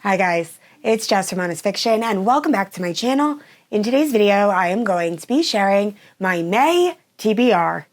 Hi guys, it's Jess from Honest Fiction and welcome back to my channel. In today's video, I am going to be sharing my May TBR.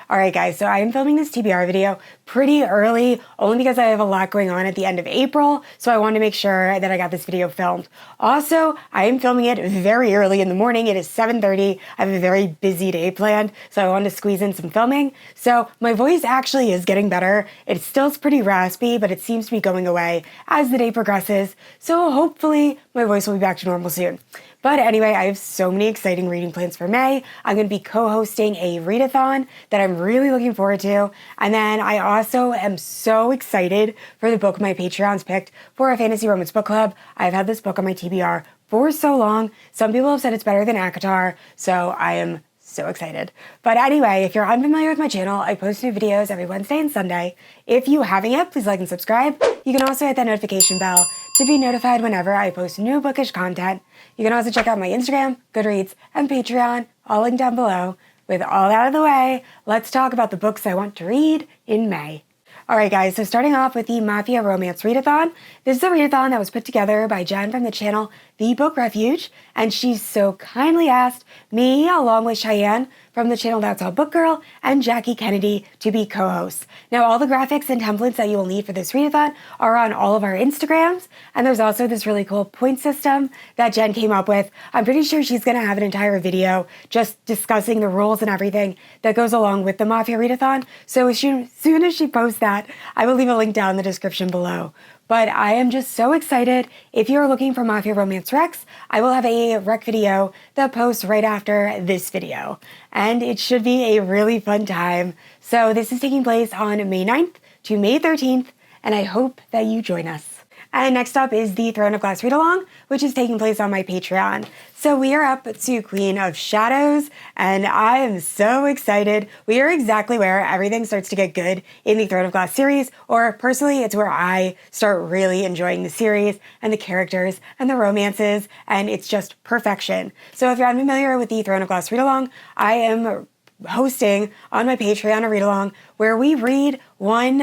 Alright guys, so I am filming this TBR video pretty early, only because I have a lot going on at the end of April, so I wanted to make sure that I got this video filmed. Also, I am filming it very early in the morning. It is 7:30. I have a very busy day planned, so I wanted to squeeze in some filming. So my voice actually is getting better. It still is pretty raspy, but it seems to be going away as the day progresses, so hopefully my voice will be back to normal soon. But anyway, I have so many exciting reading plans for May. I'm going to be co-hosting a readathon that I'm really looking forward to. And then I also am so excited for the book my Patreons picked for a fantasy romance book club. I've had this book on my TBR for so long. Some people have said it's better than ACOTAR, so I am so excited. But anyway, if you're unfamiliar with my channel, I post new videos every Wednesday and Sunday. If you haven't yet, please like and subscribe. You can also hit that notification bell to be notified whenever I post new bookish content. You can also check out my Instagram, Goodreads, and Patreon, all linked down below. With all out of the way, let's talk about the books I want to read in May. Alright guys, so starting off with the Mafia Romance Readathon. This is a readathon that was put together by Jen from the channel The Book Refuge, and she so kindly asked me, along with Cheyenne from the channel That's All Book Girl, and Jackie Kennedy to be co-hosts. Now all the graphics and templates that you will need for this readathon are on all of our Instagrams, and there's also this really cool point system that Jen came up with. I'm pretty sure she's going to have an entire video just discussing the rules and everything that goes along with the Mafia Readathon, so as soon as she posts that, I will leave a link down in the description below. But I am just so excited. If you're looking for Mafia Romance Recs, I will have a rec video that posts right after this video. And it should be a really fun time. So this is taking place on May 9th to May 13th, and I hope that you join us. And next up is the Throne of Glass Readalong, which is taking place on my Patreon. So we are up to Queen of Shadows, and I am so excited. We are exactly where everything starts to get good in the Throne of Glass series, or personally, it's where I start really enjoying the series and the characters and the romances, and it's just perfection. So if you're unfamiliar with the Throne of Glass Readalong, I am hosting on my Patreon a read-along where we read one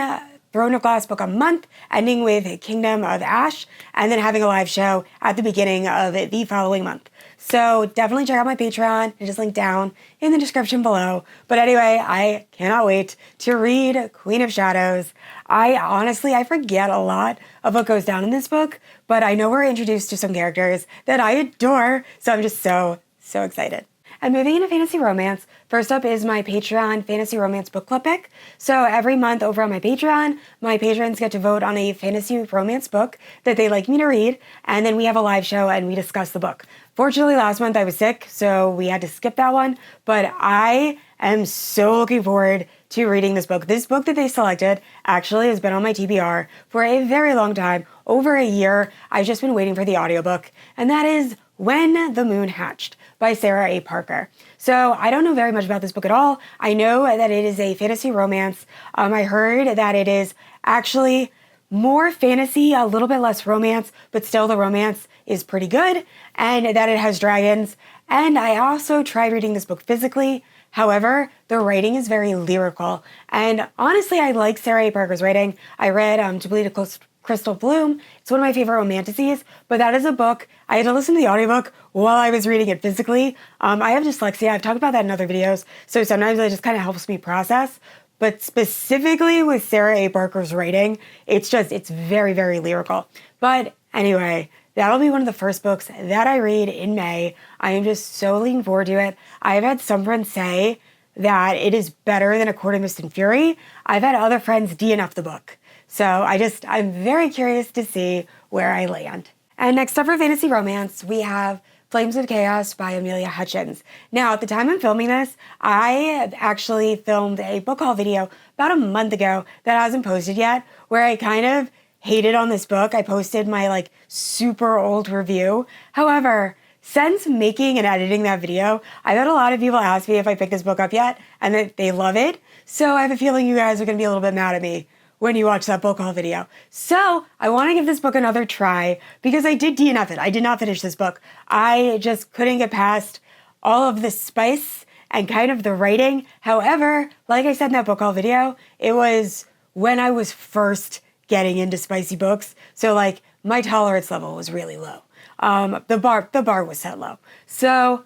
Throne of Glass book a month, ending with Kingdom of Ash, and then having a live show at the beginning of the following month. So definitely check out my Patreon. It is linked down in the description below. But anyway, I cannot wait to read Queen of Shadows. I forget a lot of what goes down in this book, but I know we're introduced to some characters that I adore, so I'm just so excited. And moving into fantasy romance, first up is my Patreon fantasy romance book club pick. So every month over on my Patreon, my patrons get to vote on a fantasy romance book that they'd like me to read, and then we have a live show and we discuss the book. Fortunately, last month I was sick, so we had to skip that one, but I am so looking forward to reading this book. This book that they selected actually has been on my TBR for a very long time, over a year. I've just been waiting for the audiobook, and that is When the Moon Hatched by Sarah A. Parker. So I don't know very much about this book at all. I know that it is a fantasy romance. I heard that it is actually more fantasy, a little bit less romance, but still the romance is pretty good, and that it has dragons. And I also tried reading this book physically. However, the writing is very lyrical. And honestly, I like Sarah A. Parker's writing. I read To Bleed a Crystal Bloom. It's one of my favorite romanticities, but that is a book. I had to listen to the audiobook while I was reading it physically. I have dyslexia. I've talked about that in other videos, so sometimes it just kind of helps me process. But specifically with Sarah A. Parker's writing, it's very, very lyrical. But anyway, that'll be one of the first books that I read in May. I am just so looking forward to it. I've had some friends say that it is better than A Court of Mist and Fury. I've had other friends DNF the book. So I'm very curious to see where I land. And next up for fantasy romance, we have Flames of Chaos by Amelia Hutchins. Now, at the time I'm filming this, I actually filmed a book haul video about a month ago that hasn't posted yet, where I kind of hated on this book. I posted my super old review. However, since making and editing that video, I've had a lot of people ask me if I picked this book up yet and that they love it. So I have a feeling you guys are going to be a little bit mad at me when you watch that book haul video. So I want to give this book another try because I did DNF it. I did not finish this book. I just couldn't get past all of the spice and kind of the writing. However, like I said in that book haul video, it was when I was first getting into spicy books. So like my tolerance level was really low. The bar was set low. So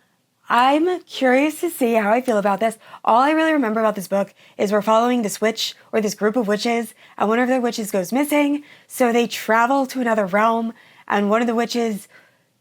I'm curious to see how I feel about this. All I really remember about this book is we're following this witch or this group of witches, and one of the witches goes missing. So they travel to another realm, and one of the witches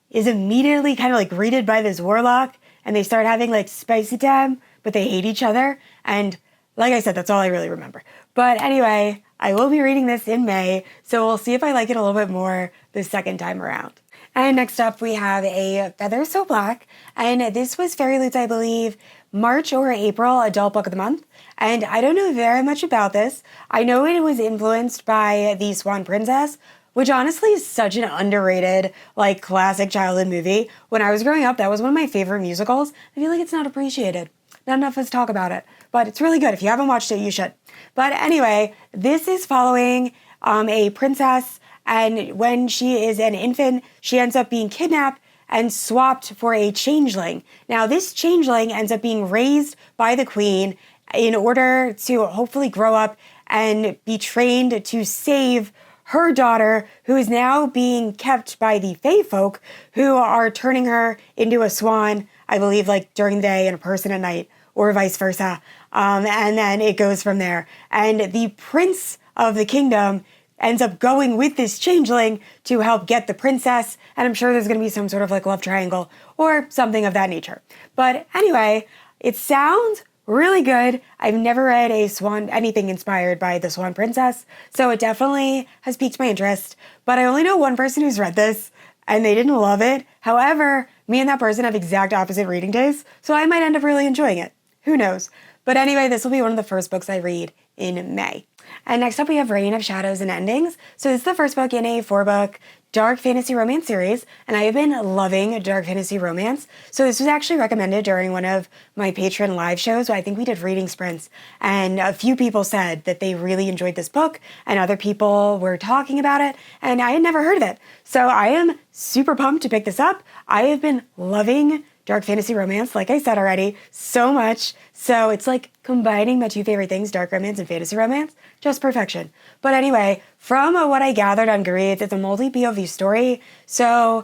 is immediately kind of like greeted by this warlock, and they start having like spicy time, but they hate each other. And like I said, that's all I really remember. But anyway, I will be reading this in May, so we'll see if I like it a little bit more the second time around. And next up, we have a Feather So Black, and this was Fairy Loot's, I believe, March or April Adult Book of the Month, and I don't know very much about this. I know it was influenced by The Swan Princess, which honestly is such an underrated, like, classic childhood movie. When I was growing up, that was one of my favorite musicals. I feel like it's not appreciated. Not enough of us talk about it, but it's really good. If you haven't watched it, you should. But anyway, this is following a princess, and when she is an infant, she ends up being kidnapped and swapped for a changeling. Now, this changeling ends up being raised by the queen in order to hopefully grow up and be trained to save her daughter, who is now being kept by the Fae folk, who are turning her into a swan, I believe, like during the day and a person at night, or vice versa. And then it goes from there. And the prince of the kingdom ends up going with this changeling to help get the princess, and I'm sure there's going to be some sort of like love triangle or something of that nature. But anyway, it sounds really good. I've never read anything inspired by the Swan Princess, so it definitely has piqued my interest, but I only know one person who's read this, and they didn't love it. However, me and that person have exact opposite reading tastes, so I might end up really enjoying it. Who knows? But anyway, this will be one of the first books I read in May. And next up we have Reign of Shadows and Endings. So this is the first book in a 4-book dark fantasy romance series, and I have been loving dark fantasy romance. So this was actually recommended during one of my Patreon live shows. I think we did reading sprints, and a few people said that they really enjoyed this book, and other people were talking about it, and I had never heard of it. So I am super pumped to pick this up. I have been loving dark fantasy romance, like I said already, so much. So it's like combining my two favorite things, dark romance and fantasy romance, just perfection. But anyway, from what I gathered on Goodreads, it's a multi-POV story. So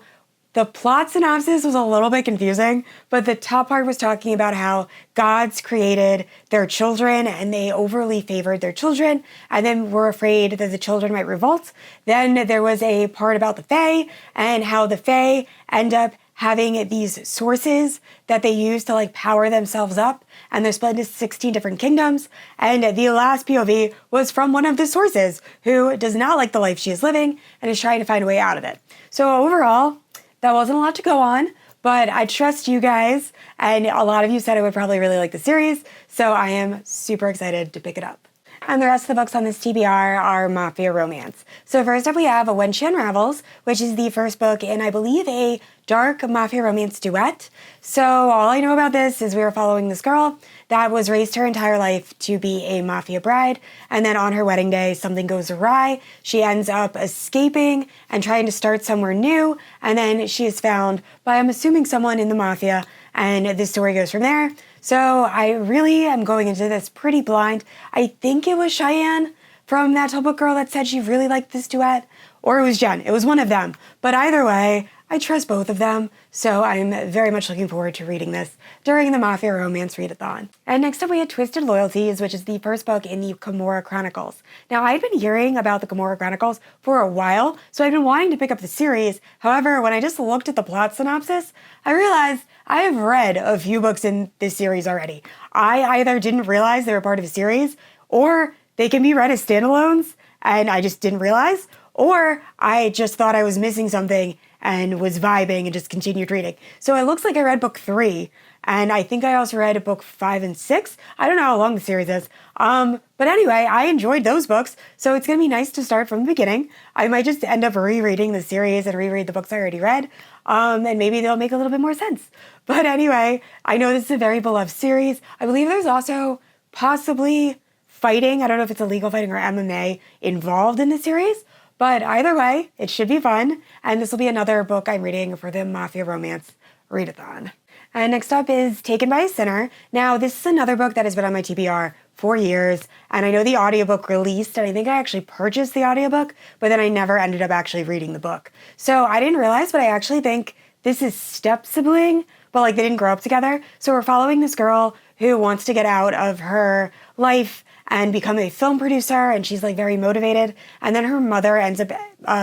the plot synopsis was a little bit confusing, but the top part was talking about how gods created their children and they overly favored their children and then were afraid that the children might revolt. Then there was a part about the Fae and how the Fae end up having these sources that they use to like power themselves up, and they're split into 16 different kingdoms. And the last POV was from one of the sources who does not like the life she is living and is trying to find a way out of it. So overall, that wasn't a lot to go on, but I trust you guys, and a lot of you said I would probably really like the series, so I am super excited to pick it up. And the rest of the books on this TBR are Mafia Romance. So first up we have When She Unravels, which is the first book in, I believe, a dark Mafia Romance duet. So all I know about this is we were following this girl that was raised her entire life to be a Mafia bride, and then on her wedding day something goes awry. She ends up escaping and trying to start somewhere new, and then she is found by, I'm assuming, someone in the Mafia, and the story goes from there. So I really am going into this pretty blind. I think it was Cheyenne from That Tall Book Girl that said she really liked this duet, or it was Jen. It was one of them. But either way, I trust both of them, so I'm very much looking forward to reading this during the Mafia Romance Readathon. And next up we had Twisted Loyalties, which is the first book in the Camorra Chronicles. Now, I'd been hearing about the Camorra Chronicles for a while, so I'd been wanting to pick up the series. However, when I just looked at the plot synopsis, I realized I have read a few books in this series already. I either didn't realize they were part of a series, or they can be read as standalones, and I just didn't realize, or I just thought I was missing something and was vibing and just continued reading. So it looks like I read book 3, and I think I also read book 5 and 6. I don't know how long the series is. But anyway, I enjoyed those books, so it's gonna be nice to start from the beginning. I might just end up rereading the series and reread the books I already read, and maybe they'll make a little bit more sense. But anyway, I know this is a very beloved series. I believe there's also possibly fighting, I don't know if it's illegal fighting or MMA, involved in the series. But either way, it should be fun, and this will be another book I'm reading for the Mafia Romance Readathon. And next up is Taken by a Sinner. Now, this is another book that has been on my TBR for years, and I know the audiobook released, and I think I actually purchased the audiobook, but then I never ended up actually reading the book. So I didn't realize, but I actually think this is step-sibling, but like they didn't grow up together. So we're following this girl who wants to get out of her life and become a film producer, and she's like very motivated. And then her mother ends up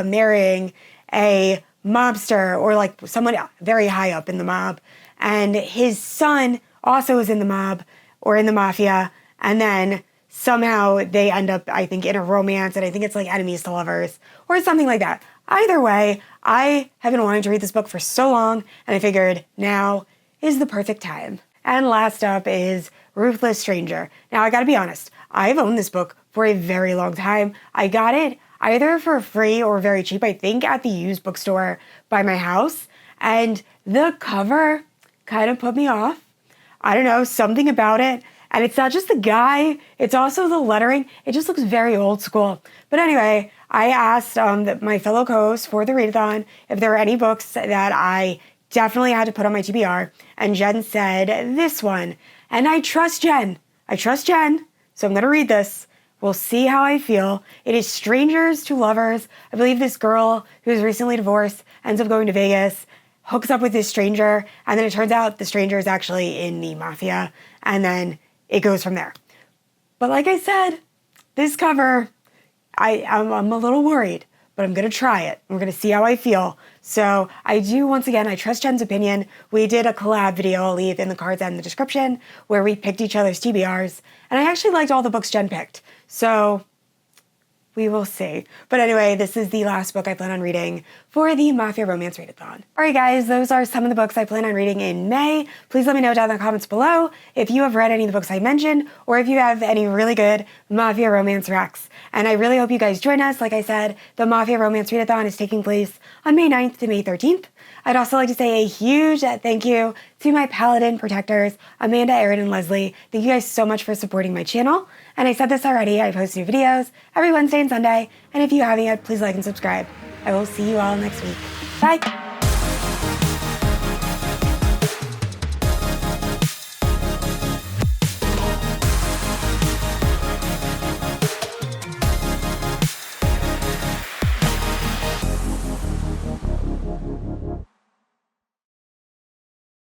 marrying a mobster, or like someone very high up in the mob. And his son also is in the mob or in the mafia. And then somehow they end up, I think, in a romance. And I think it's like enemies to lovers or something like that. Either way, I have been wanting to read this book for so long, and I figured now is the perfect time. And last up is Ruthless Stranger. Now, I gotta be honest, I've owned this book for a very long time. I got it either for free or very cheap, I think, at the used bookstore by my house. And the cover kind of put me off. I don't know, something about it. And it's not just the guy, it's also the lettering. It just looks very old school. But anyway, I asked my fellow co-hosts for the readathon if there were any books that I definitely had to put on my TBR. And Jen said this one. And I trust Jen. So I'm going to read this. We'll see how I feel. It is Strangers to Lovers. I believe this girl who's recently divorced ends up going to Vegas, hooks up with this stranger, and then it turns out the stranger is actually in the mafia, and then it goes from there. But like I said, this cover, I'm a little worried, but I'm going to try it. We're going to see how I feel. So I do, once again, I trust Jen's opinion. We did a collab video I'll leave in the cards and the description where we picked each other's TBRs, and I actually liked all the books Jen picked. So we will see. But anyway, this is the last book I plan on reading for the Mafia Romance Readathon. Alright guys, those are some of the books I plan on reading in May. Please let me know down in the comments below if you have read any of the books I mentioned, or if you have any really good Mafia Romance recs. And I really hope you guys join us. Like I said, the Mafia Romance Readathon is taking place on May 9th to May 13th. I'd also like to say a huge thank you to my Paladin protectors, Amanda, Erin, and Leslie. Thank you guys so much for supporting my channel. And I said this already, I post new videos every Wednesday and Sunday. And if you haven't yet, please like and subscribe. I will see you all next week. Bye!